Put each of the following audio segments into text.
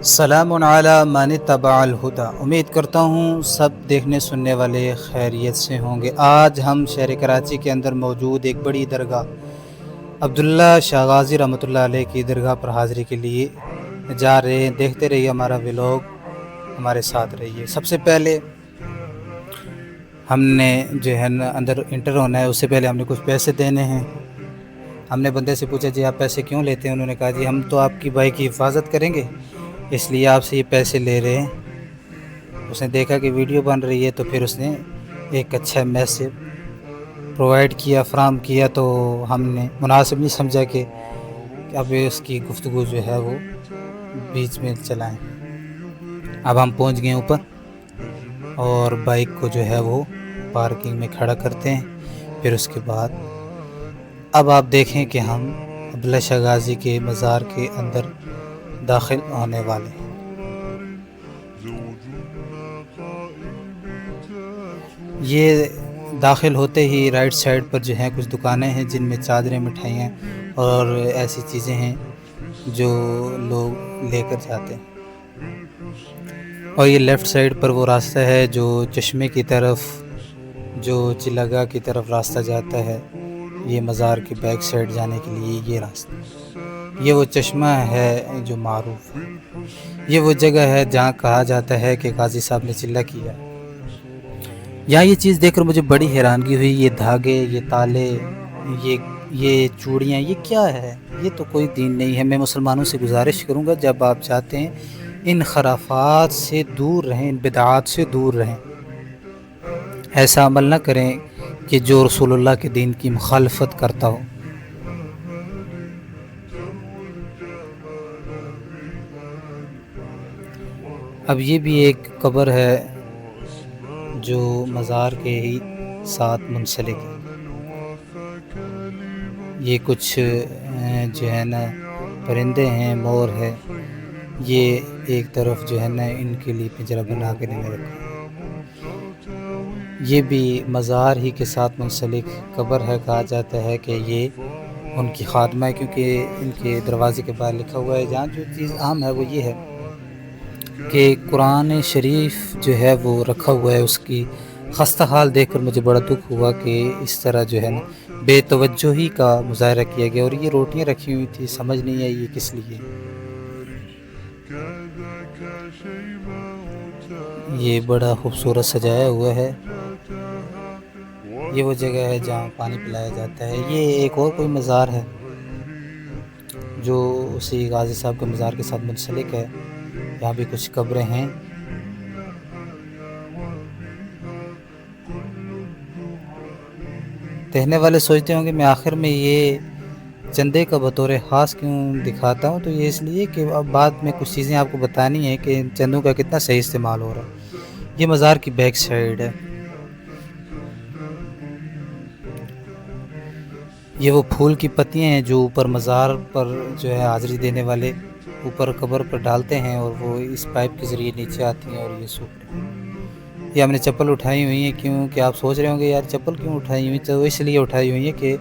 سلام علی من اتبع الہدی۔ امید کرتا ہوں سب دیکھنے سننے والے خیریت سے ہوں گے۔ آج ہم شہر کراچی کے اندر موجود ایک بڑی درگاہ عبداللہ شاہ غازی رحمۃ اللہ علیہ کی درگاہ پر حاضری کے لیے جا رہے ہیں۔ دیکھتے رہیے ہمارا ولاگ، ہمارے ساتھ رہیے۔ سب سے پہلے ہم نے جو ہے نا اندر انٹر ہونا ہے، اس سے پہلے ہم نے کچھ پیسے دینے ہیں۔ ہم نے بندے سے پوچھا جی آپ پیسے کیوں لیتے ہیں؟ انہوں نے کہا جی ہم تو آپ کی بھائی کی حفاظت کریں گے، اس لیے آپ سے یہ پیسے لے رہے ہیں۔ اس نے دیکھا کہ ویڈیو بن رہی ہے تو پھر اس نے ایک اچھا میسج پرووائڈ کیا، فراہم کیا، تو ہم نے مناسب نہیں سمجھا کہ اب اس کی گفتگو جو ہے وہ بیچ میں چلائیں۔ اب ہم پہنچ گئے اوپر اور بائک کو جو ہے وہ پارکنگ میں کھڑا کرتے ہیں۔ پھر اس کے بعد اب آپ دیکھیں کہ ہم عبداللہ شاہ غازی کے مزار کے اندر داخل ہونے والے ہیں۔ یہ داخل ہوتے ہی رائٹ سائڈ پر جو ہیں کچھ دکانیں ہیں جن میں چادریں، مٹھائیاں اور ایسی چیزیں ہیں جو لوگ لے کر جاتے ہیں۔ اور یہ لیفٹ سائڈ پر وہ راستہ ہے جو چشمے کی طرف، جو چلاگاہ کی طرف راستہ جاتا ہے۔ یہ مزار کے بیک سائڈ جانے کے لیے یہ راستہ، یہ وہ چشمہ ہے جو معروف ہے۔ یہ وہ جگہ ہے جہاں کہا جاتا ہے کہ غازی صاحب نے چلہ کیا۔ یہاں یہ چیز دیکھ کر مجھے بڑی حیرانگی ہوئی، یہ دھاگے، یہ تالے، یہ چوڑیاں، یہ کیا ہے؟ یہ تو کوئی دین نہیں ہے۔ میں مسلمانوں سے گزارش کروں گا جب آپ چاہتے ہیں ان خرافات سے دور رہیں، ان بدعات سے دور رہیں، ایسا عمل نہ کریں کہ جو رسول اللہ کے دین کی مخالفت کرتا ہو۔ اب یہ بھی ایک قبر ہے جو مزار کے ہی ساتھ منسلک ہے۔ یہ کچھ جو ہے نا پرندے ہیں، مور ہے، یہ ایک طرف جو ہے نا ان کے لیے پنجرہ بنا کے انہیں رکھا ہے۔ یہ بھی مزار ہی کے ساتھ منسلک قبر ہے۔ کہا جاتا ہے کہ یہ ان کی خادمہ ہے، کیونکہ ان کے دروازے کے باہر لکھا ہوا ہے۔ جہاں جو چیز عام ہے وہ یہ ہے کہ قرآن شریف جو ہے وہ رکھا ہوا ہے۔ اس کی خستہ حال دیکھ کر مجھے بڑا دکھ ہوا کہ اس طرح جو ہے نا بے توجہی کا مظاہرہ کیا گیا۔ اور یہ روٹیاں رکھی ہوئی تھی، سمجھ نہیں آئی یہ کس لیے۔ یہ بڑا خوبصورت سجایا ہوا ہے۔ یہ وہ جگہ ہے جہاں پانی پلایا جاتا ہے۔ یہ ایک اور کوئی مزار ہے جو اسی غازی صاحب کے مزار کے ساتھ منسلک ہے۔ یہاں بھی کچھ قبریں ہیں۔ دیکھنے والے سوچتے ہوں کہ میں آخر میں یہ چندے کا بطور خاص کیوں دکھاتا ہوں، تو یہ اس لیے کہ اب بعد میں کچھ چیزیں آپ کو بتانی ہیں کہ چندوں کا کتنا صحیح استعمال ہو رہا ہے۔ یہ مزار کی بیک سائیڈ ہے۔ یہ وہ پھول کی پتیاں ہیں جو اوپر مزار پر جو ہے حاضری دینے والے اوپر قبر پر ڈالتے ہیں، اور وہ اس پائپ کے ذریعے نیچے آتی ہیں اور یہ سوکھ رہی ہیں۔ یہ ہم نے چپل اٹھائی ہوئی ہیں، کیوں کہ آپ سوچ رہے ہوں گے یار چپل کیوں اٹھائی ہوئی؟ تو اس لیے اٹھائی ہوئی ہیں کہ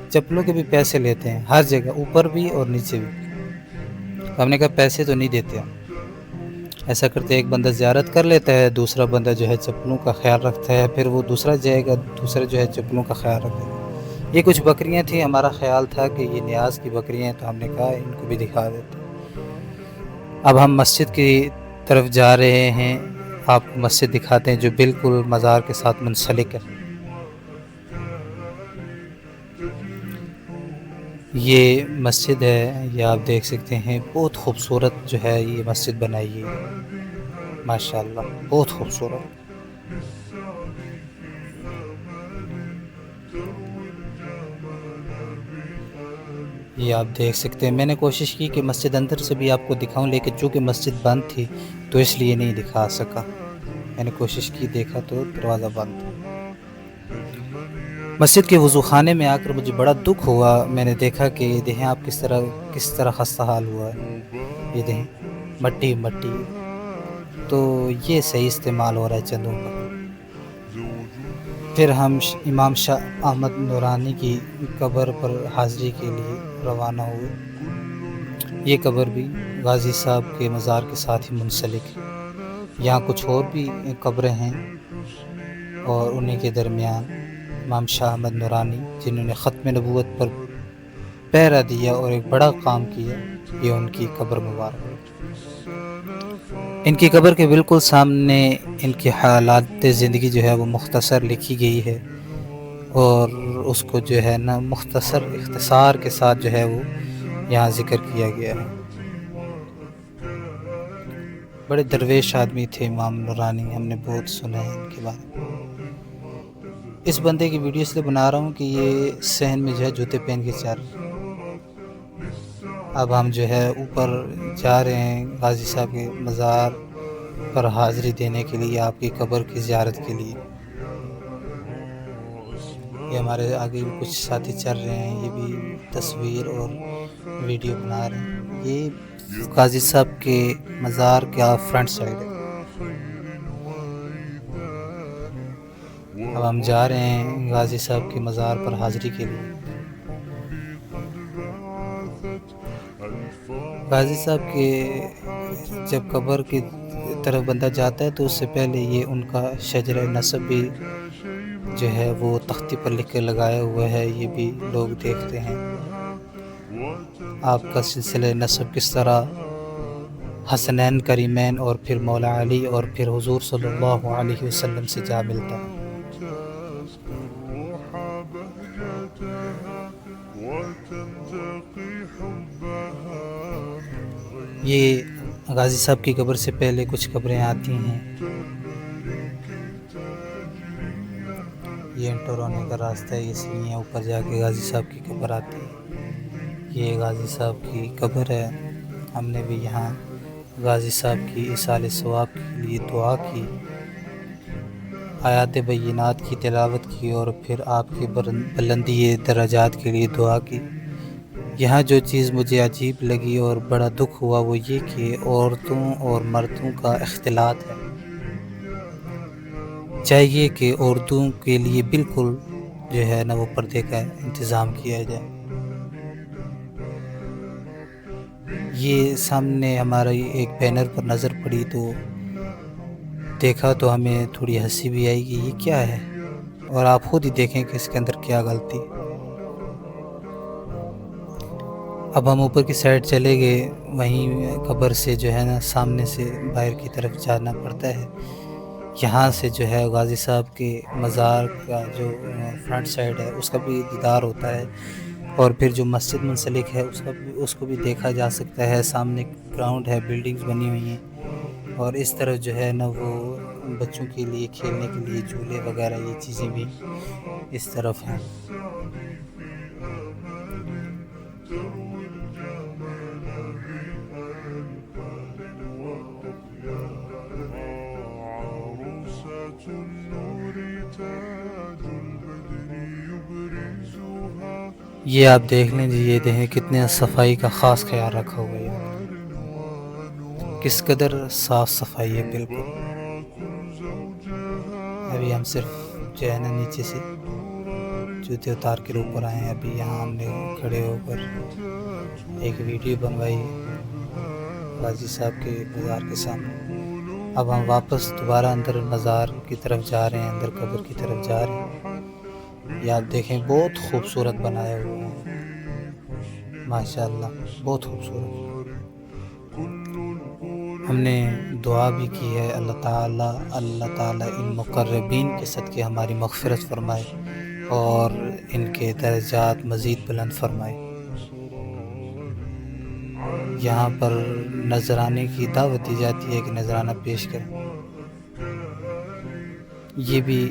چپلوں کے بھی پیسے لیتے ہیں ہر جگہ، اوپر بھی اور نیچے بھی۔ ہم نے کہا پیسے تو نہیں دیتے ہم۔ ایسا کرتے ایک بندہ زیارت کر لیتا ہے، دوسرا بندہ جو ہے چپلوں کا خیال رکھتا ہے، پھر وہ دوسرا جائے گا، دوسرا جو ہے چپلوں کا خیال رکھے گا۔ یہ کچھ بکریاں تھیں، ہمارا خیال تھا کہ یہ نیاز کی بکریاں ہیں، تو ہم نے کہا ان کو بھی دکھا دیتے۔ اب ہم مسجد کی طرف جا رہے ہیں، آپ کو مسجد دکھاتے ہیں جو بالکل مزار کے ساتھ منسلک ہے۔ یہ مسجد ہے، یہ آپ دیکھ سکتے ہیں، بہت خوبصورت جو ہے یہ مسجد بنائی ہے، ماشاءاللہ بہت خوبصورت۔ یہ آپ دیکھ سکتے ہیں، میں نے کوشش کی کہ مسجد اندر سے بھی آپ کو دکھاؤں، لیکن چونکہ مسجد بند تھی تو اس لیے نہیں دکھا سکا۔ میں نے کوشش کی، دیکھا تو دروازہ بند تھا۔ مسجد کے وضو خانے میں آ کر مجھے بڑا دکھ ہوا۔ میں نے دیکھا کہ دیکھیں آپ کس طرح خستہ حال ہوا ہے۔ یہ دیکھیں مٹی مٹی، تو یہ صحیح استعمال ہو رہا ہے چندوں کا۔ پھر ہم امام شاہ احمد نورانی کی قبر پر حاضری کے لیے روانہ ہوئے۔ یہ قبر بھی غازی صاحب کے مزار کے ساتھ ہی منسلک ہے۔ یہاں کچھ اور بھی قبریں ہیں، اور انہیں کے درمیان امام شاہ احمد نورانی جنہوں نے ختم نبوت پر پہرا دیا اور ایک بڑا کام کیا، یہ ان کی قبر مبارک ہے۔ ان کی قبر کے بالکل سامنے ان کی حالات زندگی جو ہے وہ مختصر لکھی گئی ہے، اور اس کو جو ہے نا اختصار کے ساتھ جو ہے وہ یہاں ذکر کیا گیا ہے۔ بڑے درویش آدمی تھے امام نورانی، ہم نے بہت سنا ہے ان کے بارے میں۔ اس بندے کی ویڈیو اس لیے بنا رہا ہوں کہ یہ صحن میں جو ہے جوتے پہن کے چل رہے ہیں۔ اب ہم جو ہے اوپر جا رہے ہیں غازی صاحب کے مزار پر حاضری دینے کے لیے، آپ کی قبر کی زیارت کے لیے۔ یہ ہمارے آگے بھی کچھ ساتھی چل رہے ہیں، یہ بھی تصویر اور ویڈیو بنا رہے ہیں۔ یہ غازی صاحب کے مزار کا فرنٹ سائڈ ہے۔ اب ہم جا رہے ہیں غازی صاحب کے مزار پر حاضری کے لیے۔ غازی صاحب کے جب قبر کی طرف بندہ جاتا ہے تو اس سے پہلے یہ ان کا شجرہ نسب بھی جو ہے وہ تختی پر لکھ کے لگایا ہوا ہے، یہ بھی لوگ دیکھتے ہیں۔ آپ کا سلسلہ نسب کس طرح حسنین کریمین اور پھر مولا علی اور پھر حضور صلی اللہ علیہ وسلم سے جا ملتا ہے۔ یہ غازی صاحب کی قبر سے پہلے کچھ قبریں آتی ہیں۔ یہ انٹر ہونے کا راستہ ہے، یہ سیڑھیاں اوپر جا کے غازی صاحب کی قبر آتی ہے۔ یہ غازی صاحب کی قبر ہے۔ ہم نے بھی یہاں غازی صاحب کی ایصال ثواب کے لیے دعا کی، آیات بینات کی تلاوت کی، اور پھر آپ کی بلندی درجات کے لیے دعا کی۔ یہاں جو چیز مجھے عجیب لگی اور بڑا دکھ ہوا وہ یہ کہ عورتوں اور مردوں کا اختلاط ہے۔ چاہیے کہ عورتوں کے لیے بالکل جو ہے نا وہ پردے کا انتظام کیا جائے۔ یہ سامنے ہمارا ایک بینر پر نظر پڑی تو دیکھا تو ہمیں تھوڑی ہنسی بھی آئی کہ یہ کیا ہے، اور آپ خود ہی دیکھیں کہ اس کے اندر کیا غلطی۔ اب ہم اوپر کی سائڈ چلے گئے، وہیں قبر سے جو ہے نا سامنے سے باہر کی طرف جانا پڑتا ہے۔ یہاں سے جو ہے غازی صاحب کے مزار کا جو فرنٹ سائڈ ہے اس کا بھی دیدار ہوتا ہے، اور پھر جو مسجد منسلک ہے اس کو بھی دیکھا جا سکتا ہے۔ سامنے گراؤنڈ ہے، بلڈنگز بنی ہوئی ہیں، اور اس طرف جو ہے نا وہ بچوں کے لیے کھیلنے کے لیے جھولے وغیرہ یہ چیزیں بھی اس طرف ہیں۔ یہ آپ دیکھ لیں جی، یہ دیکھیں کتنے صفائی کا خاص خیال رکھا ہوا ہے، کس قدر صاف صفائی ہے بالکل۔ ابھی ہم صرف جو ہے نا نیچے سے جوتے اتار کے اوپر آئے ہیں۔ ابھی یہاں ہم نے کھڑے ہو کر ایک ویڈیو بنوائی غازی صاحب کے مزار کے سامنے۔ اب ہم واپس دوبارہ اندر مزار کی طرف جا رہے ہیں، اندر قبر کی طرف جا رہے ہیں۔ یہ آپ دیکھیں بہت خوبصورت بنایا ہوا ہے، ماشاءاللہ بہت خوبصورت۔ ہم نے دعا بھی کی ہے، اللہ تعالیٰ ان مقربین کے صدقے ہماری مغفرت فرمائے اور ان کے درجات مزید بلند فرمائے۔ یہاں پر نذرانے کی دعوت دی جاتی ہے کہ نذرانہ پیش کریں۔ یہ بھی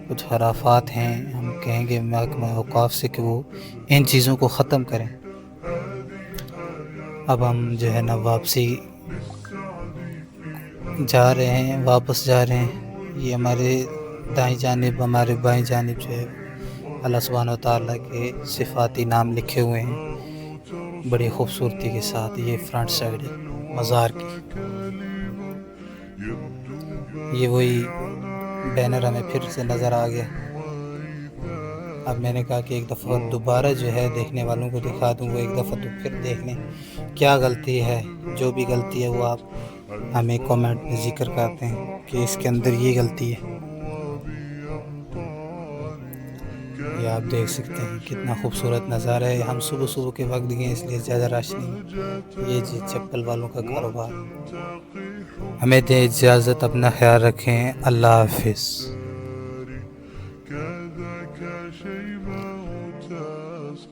کچھ خرافات ہیں، ہم کہیں گے محکمہ اوقاف سے کہ وہ ان چیزوں کو ختم کریں۔ اب ہم جو ہے نا واپسی جا رہے ہیں، واپس جا رہے ہیں۔ یہ ہمارے دائیں جانب، ہمارے بائیں جانب جو ہے اللہ سبحانہ وتعالیٰ کے صفاتی نام لکھے ہوئے ہیں بڑی خوبصورتی کے ساتھ۔ یہ فرنٹ سائڈ ہے مزار کی۔ یہ وہی بینر ہمیں پھر سے نظر آ گیا۔ اب میں نے کہا کہ ایک دفعہ دوبارہ جو ہے دیکھنے والوں کو دکھا دوں، وہ ایک دفعہ تو پھر دیکھ لیں کیا غلطی ہے۔ جو بھی غلطی ہے وہ آپ ہمیں کامنٹ میں ذکر کرتے ہیں کہ اس کے اندر یہ غلطی ہے۔ یہ آپ دیکھ سکتے ہیں کتنا خوبصورت نظارہ ہے۔ ہم صبح صبح کے وقت گئے اس لیے زیادہ رش نہیں۔ یہ جی چپل والوں کا کاروبار۔ ہمیں دیں اجازت، اپنا خیال رکھیں، اللہ حافظ۔